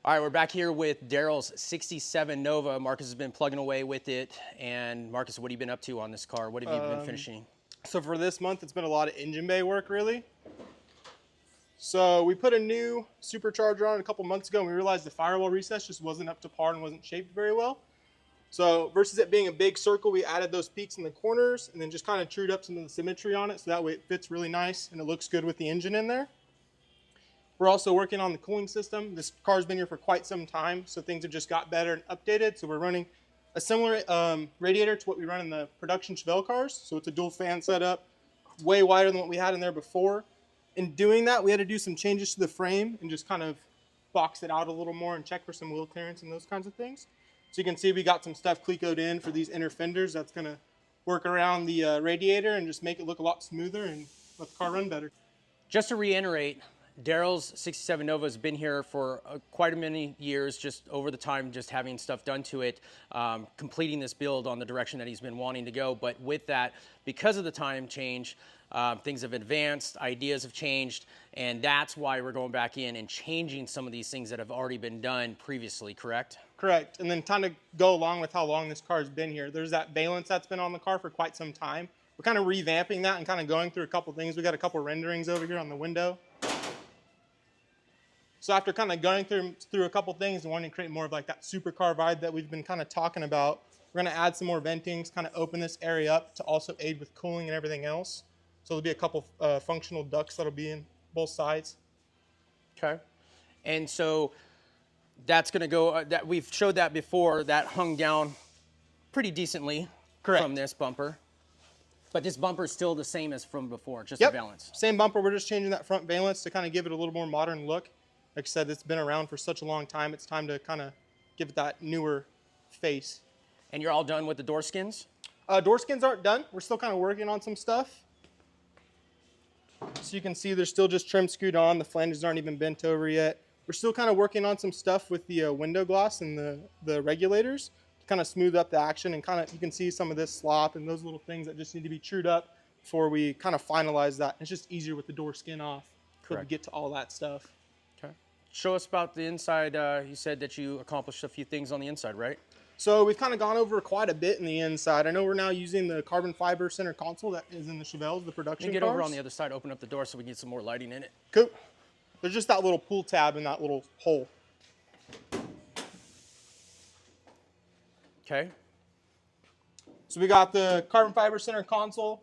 All right, we're back here with Daryl's 67 Nova. Marcus has been plugging away with it. And Marcus, what have you been up to on this car? What have you been finishing? So for this month, it's been a lot of engine bay work, really. So we put a new supercharger on a couple months ago, and we realized the firewall recess just wasn't up to par and wasn't shaped very well. So versus it being a big circle, we added those peaks in the corners and then just kind of trued up some of the symmetry on it, so that way it fits really nice and it looks good with the engine in there. We're also working on the cooling system. This car's been here for quite some time, so things have just got better and updated. So we're running a similar radiator to what we run in the production Chevelle cars. So it's a dual fan setup, way wider than what we had in there before. In doing that, we had to do some changes to the frame and just kind of box it out a little more and check for some wheel clearance and those kinds of things. So you can see we got some stuff clecoed in for these inner fenders. That's going to work around the radiator and just make it look a lot smoother and let the car run better. Just to reiterate, Daryl's 67 Nova has been here for quite a many years, just over the time, just having stuff done to it, completing this build on the direction that he's been wanting to go. But with that, because of the time change, things have advanced, ideas have changed, and that's why we're going back in and changing some of these things that have already been done previously, correct? Correct. And then kind of go along with how long this car's been here. There's that valence that's been on the car for quite some time. We're kind of revamping that and kind of going through a couple things. We got a couple renderings over here on the window. So after kind of going through a couple things and wanting to create more of like that supercar vibe that we've been kind of talking about, we're going to add some more ventings, kind of open this area up to also aid with cooling and everything else. So there'll be a couple functional ducts that'll be in both sides. Okay. And so that's going to go, that we've showed that before, that hung down pretty decently. Correct. From this bumper. But this bumper is still the same as from before, just the valance. Same bumper, we're just changing that front valance to kind of give it a little more modern look. Like I said, it's been around for such a long time, it's time to kind of give it that newer face. And you're all done with the door skins? Door skins aren't done. We're still kind of working on some stuff. So you can see they're still just trim screwed on. The flanges aren't even bent over yet. We're still kind of working on some stuff with the window glass and the regulators to kind of smooth up the action, and kind of you can see some of this slop and those little things that just need to be trued up before we kind of finalize that. It's just easier with the door skin off. Correct. To get to all that stuff. Okay. Show us about the inside. You said that you accomplished a few things on the inside, right? So we've kind of gone over quite a bit in the inside. I know we're now using the carbon fiber center console that is in the Chevelles, the production cars. Get over on the other side, open up the door so we can get some more lighting in it. Cool. There's just that little pull tab in that little hole. Okay. So we got the carbon fiber center console.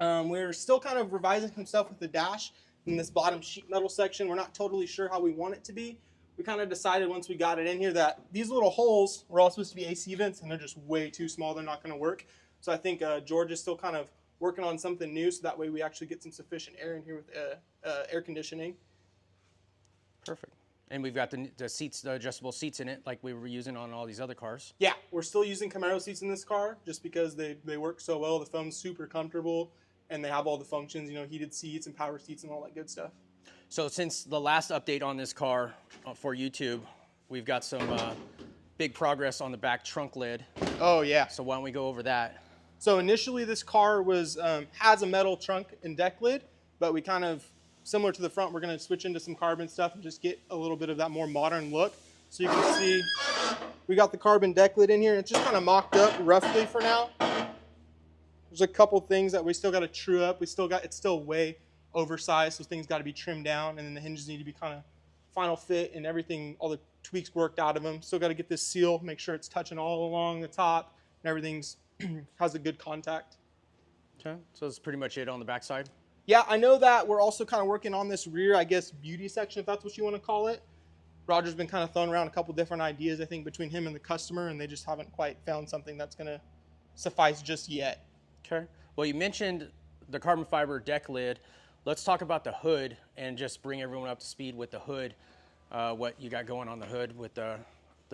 We're still kind of revising some stuff with the dash in this bottom sheet metal section. We're not totally sure how we want it to be. We kind of decided once we got it in here that these little holes were all supposed to be AC vents, and they're just way too small. They're not going to work. So I think George is still kind of working on something new, so that way we actually get some sufficient air in here with air conditioning. Perfect. And we've got the seats, the adjustable seats in it, like we were using on all these other cars. Yeah, we're still using Camaro seats in this car just because they work so well. The foam's super comfortable, and they have all the functions, you know, heated seats and power seats and all that good stuff. So since the last update on this car for YouTube, we've got some big progress on the back trunk lid. Oh, yeah. So why don't we go over that? So initially this car was has a metal trunk and deck lid, but we kind of, similar to the front, we're going to switch into some carbon stuff and just get a little bit of that more modern look. So you can see we got the carbon deck lid in here. It's just kind of mocked up roughly for now. There's a couple things that we still got to true up. It's still way oversized, so things got to be trimmed down, and then the hinges need to be kind of final fit and everything, all the tweaks worked out of them. Still got to get this seal, make sure it's touching all along the top and everything's has a good contact. Okay, so that's pretty much it on the backside. Yeah, I know that we're also kind of working on this rear, I guess, beauty section, if that's what you want to call it. Roger's been kind of throwing around a couple different ideas, I think, between him and the customer, and they just haven't quite found something that's going to suffice just yet. Okay. Well, you mentioned the carbon fiber deck lid. Let's talk about the hood and just bring everyone up to speed with the hood, what you got going on the hood with the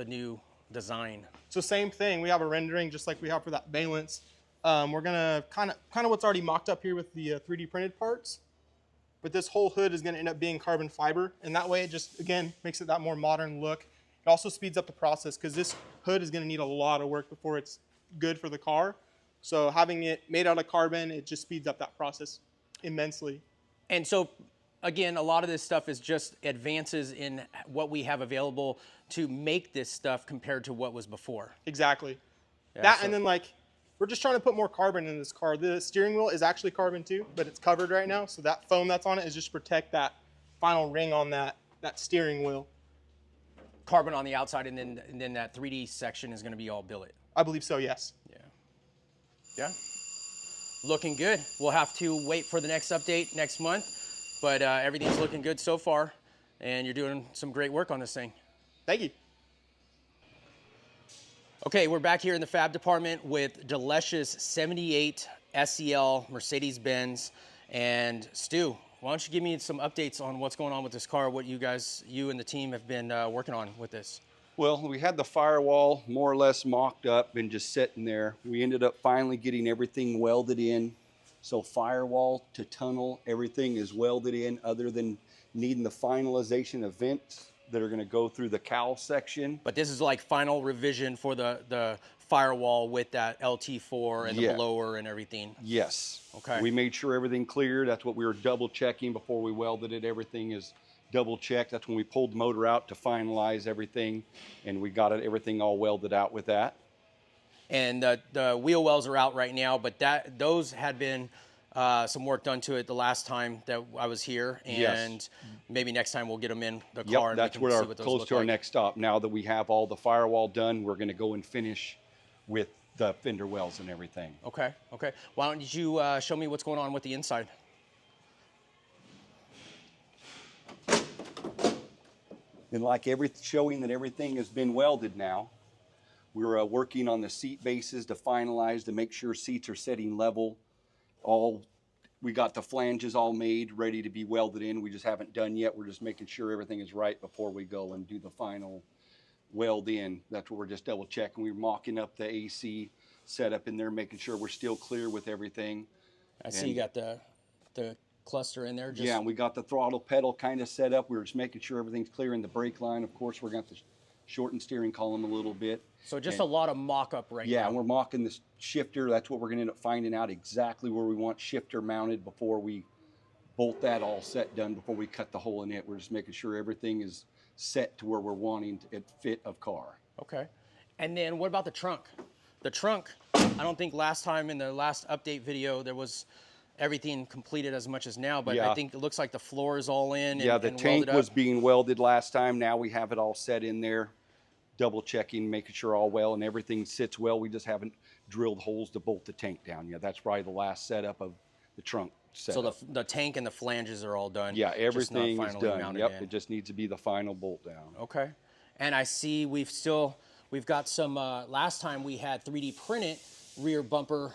new design. So same thing. We have a rendering just like we have for that valance. We're going to kind of what's already mocked up here with the 3D printed parts. But this whole hood is going to end up being carbon fiber. And that way it just, again, makes it that more modern look. It also speeds up the process because this hood is going to need a lot of work before it's good for the car. So having it made out of carbon, it just speeds up that process immensely. And so again, a lot of this stuff is just advances in what we have available to make this stuff compared to what was before. Exactly. Yeah, That, so- and then like, we're just trying to put more carbon in this car. The steering wheel is actually carbon too, but it's covered right now. So that foam that's on it is just to protect that final ring on that steering wheel. Carbon on the outside, and then that 3D section is going to be all billet. I believe so, yes. Yeah. Yeah. Looking good. We'll have to wait for the next update next month, but everything's looking good so far, and you're doing some great work on this thing. Thank you. Okay, we're back here in the fab department with Delicious 78 SEL Mercedes-Benz. And Stu, why don't you give me some updates on what's going on with this car, what you and the team have been working on with this? Well, we had the firewall more or less mocked up and just sitting there. We ended up finally getting everything welded in. So firewall to tunnel, everything is welded in other than needing the finalization of vents that are going to go through the cowl section. But this is like final revision for the firewall with that LT4 and the blower and everything. Yes. Okay. We made sure everything cleared. That's what we were double checking before we welded it. Everything is double checked. That's when we pulled the motor out to finalize everything, and we got everything all welded out with that. And the wheel wells are out right now, but those had been some work done to it the last time that I was here, and maybe next time we'll get them in the car. And That's we can see what those close look to our like. next stop. Now that we have all the firewall done, we're going to go and finish with the fender wells and everything. Okay, okay. Why don't you show me what's going on with the inside? And like showing that everything has been welded now, we're working on the seat bases to finalize to make sure seats are setting level. We got the flanges all made, ready to be welded in. We just haven't done yet. We're just making sure everything is right before we go and do the final weld in. That's what we're just double checking. We're mocking up the AC setup in there, making sure we're still clear with everything. I see you got the cluster in there. Yeah, and we got the throttle pedal kind of set up. We were just making sure everything's clear in the brake line. Of course, we're going to shorten steering column a little bit. So just a lot of mock-up right now. Yeah, and we're mocking the shifter. That's what we're going to end up finding out exactly where we want shifter mounted before we bolt that all set done, before we cut the hole in it. We're just making sure everything is set to where we're wanting it fit of car. Okay. And then what about the trunk? The trunk, I don't think last time in the last update video there was everything completed as much as now, but I think it looks like the floor is all in. Yeah, the tank was being welded last time. Now we have it all set in there, double checking, making sure all well and everything sits well. We just haven't drilled holes to bolt the tank down. Yeah, that's probably the last setup of the trunk setup. So the tank and the flanges are all done. Yeah, everything is done. Mounted Yep, in. it just needs to be the final bolt down. Okay. And I see we've got some, last time we had 3D printed rear bumper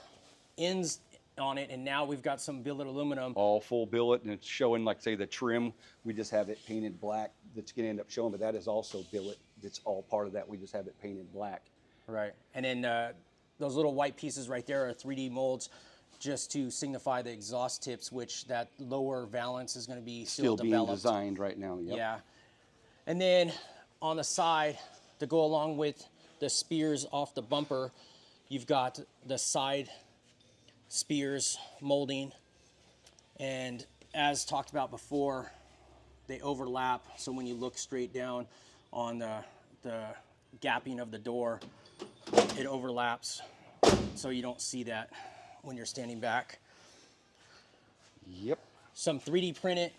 ends on it, and now we've got some billet aluminum. All full billet, and it's showing, like say, the trim. We just have it painted black. That's going to end up showing, but that is also billet. It's all part of that. We just have it painted black. Right. And then those little white pieces right there are 3D molds just to signify the exhaust tips, which that lower valance is going to be still being developed. designed right now. Yep. Yeah. And then on the side, to go along with the spears off the bumper, you've got the side spears molding, and as talked about before, they overlap, so when you look straight down on the gapping of the door, it overlaps, so you don't see that when you're standing back. Yep. Some 3D printed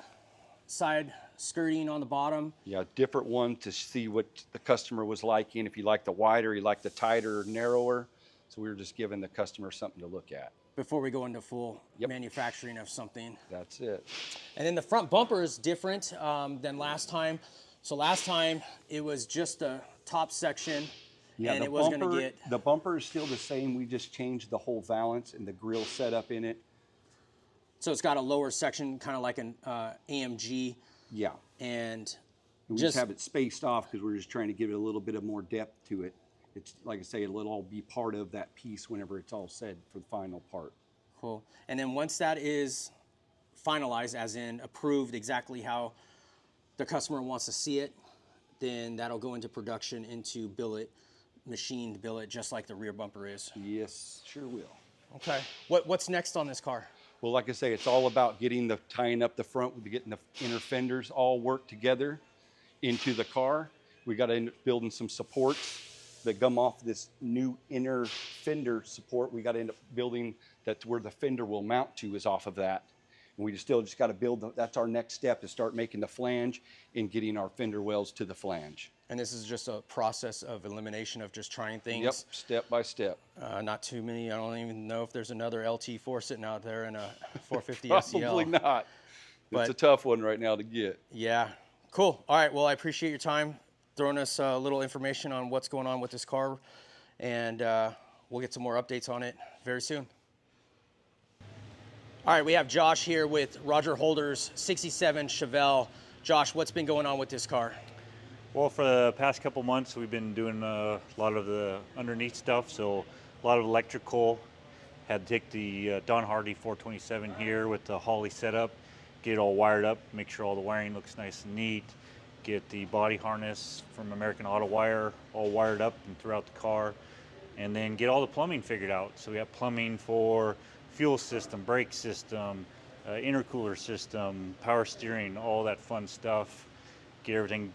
side skirting on the bottom. Yeah, different one to see what the customer was liking. If you like the wider, you like the tighter or narrower. So we were just giving the customer something to look at. Before we go into full manufacturing of something. That's it. And then the front bumper is different than last time. So last time it was just the top section, and it was going to get... The bumper is still the same. We just changed the whole valance and the grill setup in it. So it's got a lower section, kind of like an AMG. Yeah. And we just have it spaced off because we're just trying to give it a little bit of more depth to it. It's like I say, it'll all be part of that piece whenever it's all said for the final part. Cool. And then once that is finalized, as in approved exactly how the customer wants to see it, then that'll go into production into billet, machined billet, just like the rear bumper is. Yes, sure will. Okay. What's next on this car? Well, like I say, it's all about tying up the front with getting the inner fenders all work together into the car. We got to end up building some supports that come off this new inner fender support. We got to end up building that's where the fender will mount to is off of that. And we still just got to build, that's our next step, to start making the flange and getting our fender wells to the flange. And this is just a process of elimination of just trying things. Yep, step by step. Not too many. I don't even know if there's another LT4 sitting out there in a 450 SEL. Probably not. But it's a tough one right now to get. Yeah, cool. All right, well, I appreciate your time throwing us a little information on what's going on with this car, and we'll get some more updates on it very soon. All right, we have Josh here with Roger Holder's 67 Chevelle. Josh, what's been going on with this car? Well, for the past couple months, we've been doing a lot of the underneath stuff, so a lot of electrical. Had to take the Don Hardy 427 here with the Holley setup, get it all wired up, make sure all the wiring looks nice and neat, get the body harness from American Auto Wire all wired up and throughout the car, and then get all the plumbing figured out. So we have plumbing for fuel system, brake system, intercooler system, power steering, all that fun stuff. Get everything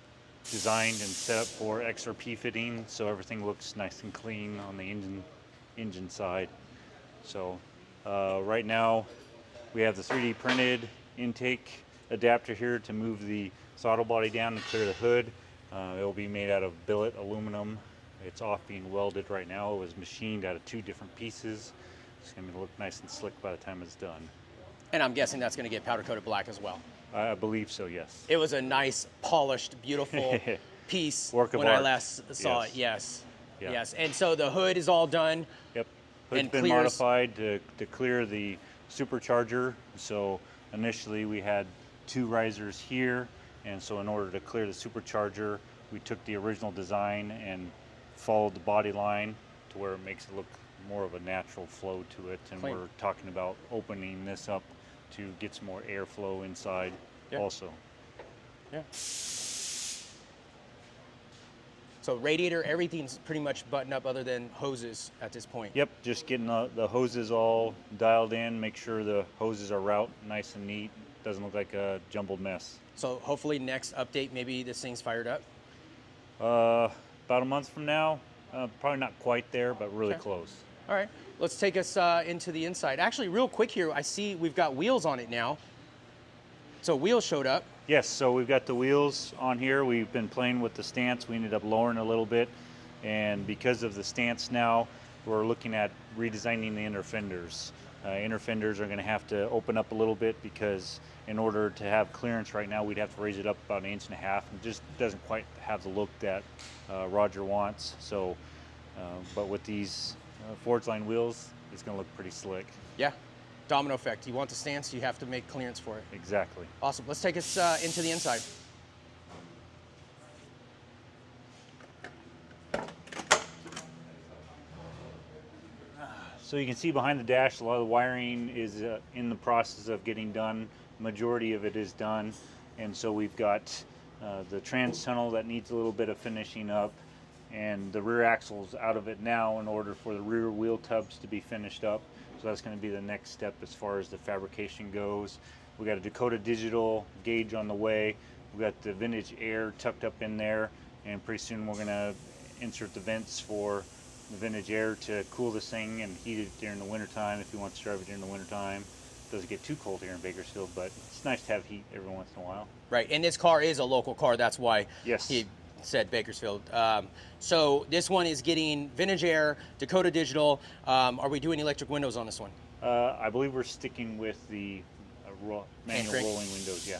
designed and set up for XRP fitting, so everything looks nice and clean on the engine side. So right now we have the 3D printed intake adapter here to move the throttle body down and clear the hood. It will be made out of billet aluminum. It's off being welded right now. It was machined out of 2 different pieces. It's going to look nice and slick by the time it's done. And I'm guessing that's going to get powder coated black as well. I believe so, yes. It was a nice, polished, beautiful piece Work of when art. I last saw Yes. it. Yes. Yeah. Yes. And so the hood is all done. Yep. Hood's And been clears- modified to clear the supercharger. So initially we had 2 risers here, and so in order to clear the supercharger, we took the original design and followed the body line to where it makes it look more of a natural flow to it. And Clean. we're talking about opening this up to get some more airflow inside also. Yeah. So radiator, everything's pretty much buttoned up other than hoses at this point. Yep, just getting the hoses all dialed in, make sure the hoses are route nice and neat. Doesn't look like a jumbled mess. So hopefully next update, maybe this thing's fired up. About a month from now, probably not quite there, but really Okay. close. All right, let's take us into the inside. Actually, real quick here, I see we've got wheels on it now. So wheels showed up. Yes, so we've got the wheels on here. We've been playing with the stance. We ended up lowering a little bit, and because of the stance now, we're looking at redesigning the inner fenders. Inner fenders are going to have to open up a little bit because in order to have clearance right now, we'd have to raise it up about 1.5 inches. It just doesn't quite have the look that Roger wants. So, but with these Forge Line wheels, it's going to look pretty slick. Yeah, domino effect. You want the stance, you have to make clearance for it. Exactly. Awesome. Let's take us into the inside. So you can see behind the dash, a lot of the wiring is in the process of getting done. Majority of it is done. And so we've got the trans tunnel that needs a little bit of finishing up, and the rear axle's out of it now in order for the rear wheel tubs to be finished up. So that's going to be the next step as far as the fabrication goes. We got a Dakota Digital gauge on the way. We got the Vintage Air tucked up in there, and pretty soon we're going to insert the vents for the Vintage Air to cool this thing and heat it during the wintertime if you want to drive it during the wintertime. It doesn't get too cold here in Bakersfield, but it's nice to have heat every once in a while. Right, and this car is a local car. That's why Yes. he said Bakersfield. So this one is getting Vintage Air, Dakota Digital. Are we doing electric windows on this one? I believe we're sticking with the manual Handbrake. rolling windows, yeah.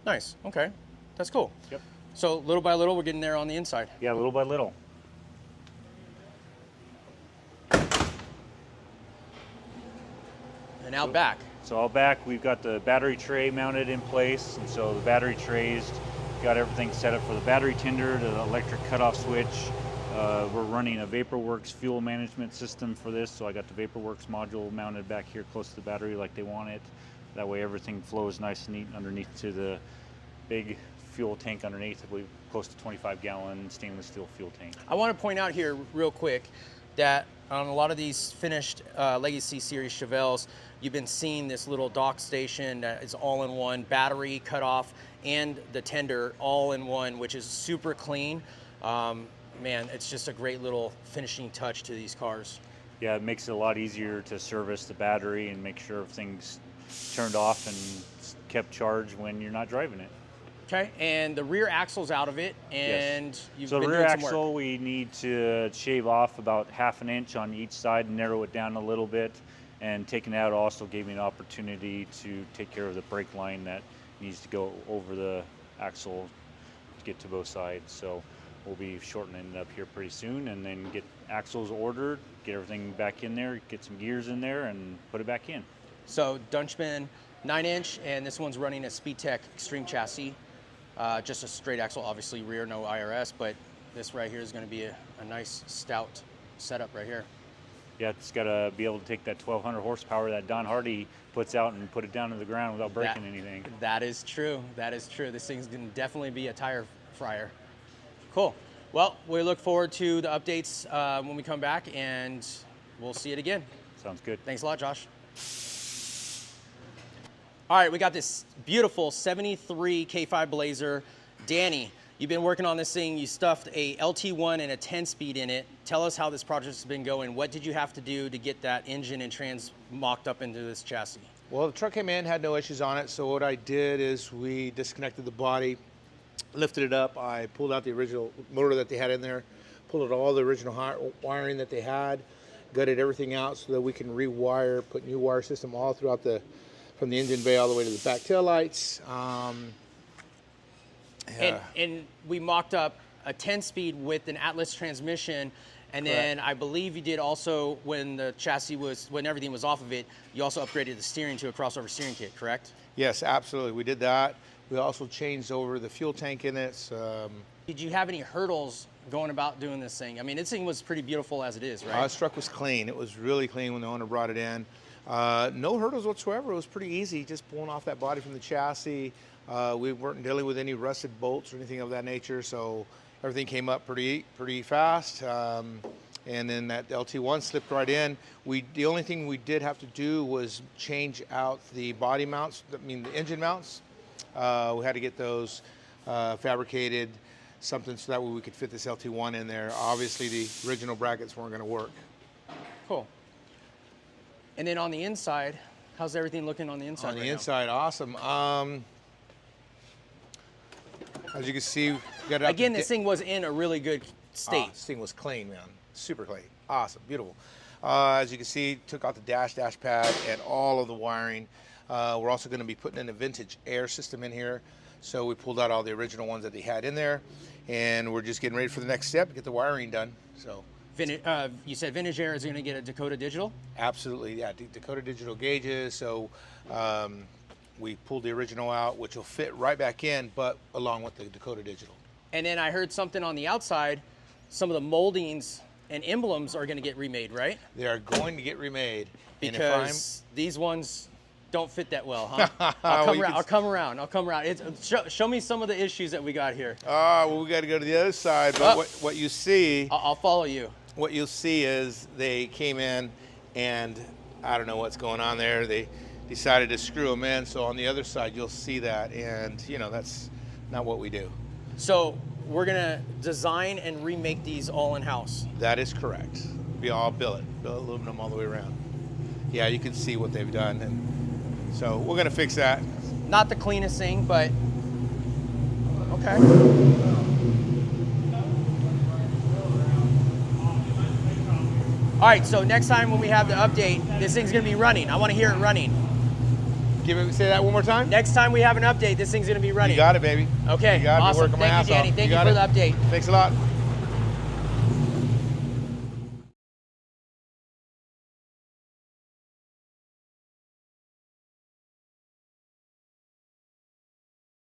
Nice, okay. That's cool. Yep. So little by little, we're getting there on the inside. Yeah, little by little. And out back. So out back, we've got the battery tray mounted in place, and so the battery trays, got everything set up for the battery tender, the electric cutoff switch. We're running a VaporWorks fuel management system for this, so I got the VaporWorks module mounted back here close to the battery like they want it. That way everything flows nice and neat underneath to the big fuel tank underneath. I believe close to 25-gallon stainless steel fuel tank. I want to point out here real quick that on a lot of these finished Legacy Series Chevelles, you've been seeing this little dock station that is all in one, battery cutoff and the tender all in one, which is super clean. Man, it's just a great little finishing touch to these cars. Yeah, it makes it a lot easier to service the battery and make sure everything's turned off and kept charged when you're not driving it. Okay, and the rear axle's out of it, and Yes. you've So been the rear doing some axle, work. we need to shave off about 1/2 inch on each side and narrow it down a little bit. And taking it out also gave me an opportunity to take care of the brake line that needs to go over the axle to get to both sides. So we'll be shortening it up here pretty soon, and then get axles ordered, get everything back in there, get some gears in there, and put it back in. So Dunchman 9-inch, and this one's running a SpeedTech Extreme chassis. Just a straight axle, obviously rear, no IRS, but this right here is going to be a nice stout setup right here. Yeah, it's got to be able to take that 1,200 horsepower that Don Hardy puts out and put it down to the ground without breaking anything. That is true. That is true. This thing's going to definitely be a tire fryer. Cool. Well, we look forward to the updates when we come back, and we'll see it again. Sounds good. Thanks a lot, Josh. All right, we got this beautiful 73 K5 Blazer. Danny, you've been working on this thing. You stuffed a LT1 and a 10-speed in it. Tell us how this project has been going. What did you have to do to get that engine and trans mocked up into this chassis? Well, the truck came in, had no issues on it, so what I did is we disconnected the body, lifted it up. I pulled out the original motor that they had in there, pulled out all the original wiring that they had, gutted everything out so that we can rewire, put new wire system all throughout from the engine bay all the way to the back taillights. And we mocked up a 10-speed with an Atlas transmission, and then I believe you did also, when the chassis when everything was off of it, you also upgraded the steering to a crossover steering kit, correct? Yes, absolutely, we did that. We also changed over the fuel tank in it. Did you have any hurdles going about doing this thing? I mean, this thing was pretty beautiful as it is, right? This truck was clean. It was really clean when the owner brought it in. No hurdles whatsoever. It was pretty easy, just pulling off that body from the chassis. We weren't dealing with any rusted bolts or anything of that nature, so everything came up pretty fast. And then that LT1 slipped right in. The only thing we did have to do was change out the body mounts, the engine mounts. We had to get those fabricated, something so that way we could fit this LT1 in there. Obviously, the original brackets weren't going to work. Cool. And then on the inside, how's everything looking on the inside? On the inside, awesome. As you can see, we got it up again, this thing was in a really good state. This thing was clean, man. Super clean. Awesome, beautiful. As you can see, took out the dash pad and all of the wiring. We're also going to be putting in a vintage air system in here. So we pulled out all the original ones that they had in there, and we're just getting ready for the next step to get the wiring done. So. You said Vintage Air is going to get a Dakota Digital? Absolutely, yeah, Dakota Digital gauges. So we pulled the original out, which will fit right back in, but along with the Dakota Digital. And then I heard something on the outside, some of the moldings and emblems are going to get remade, right? They are going to get remade. Because these ones don't fit that well, huh? I'll come around. Show me some of the issues that we got here. Well, we got to go to the other side, but what you see... I'll follow you. What you'll see is they came in, and I don't know what's going on there. They decided to screw them in, so on the other side you'll see that, and that's not what we do. So we're gonna design and remake these all in-house. That is correct. We all build aluminum all the way around. Yeah, you can see what they've done, and so we're gonna fix that. Not the cleanest thing, but okay. All right, so next time when we have the update, this thing's gonna be running. I wanna hear it running. Say that one more time. Next time we have an update, this thing's gonna be running. You got it, baby. Okay, You got it. awesome. Working my Thank ass you, Danny. off. Thank you for the update. Thanks a lot.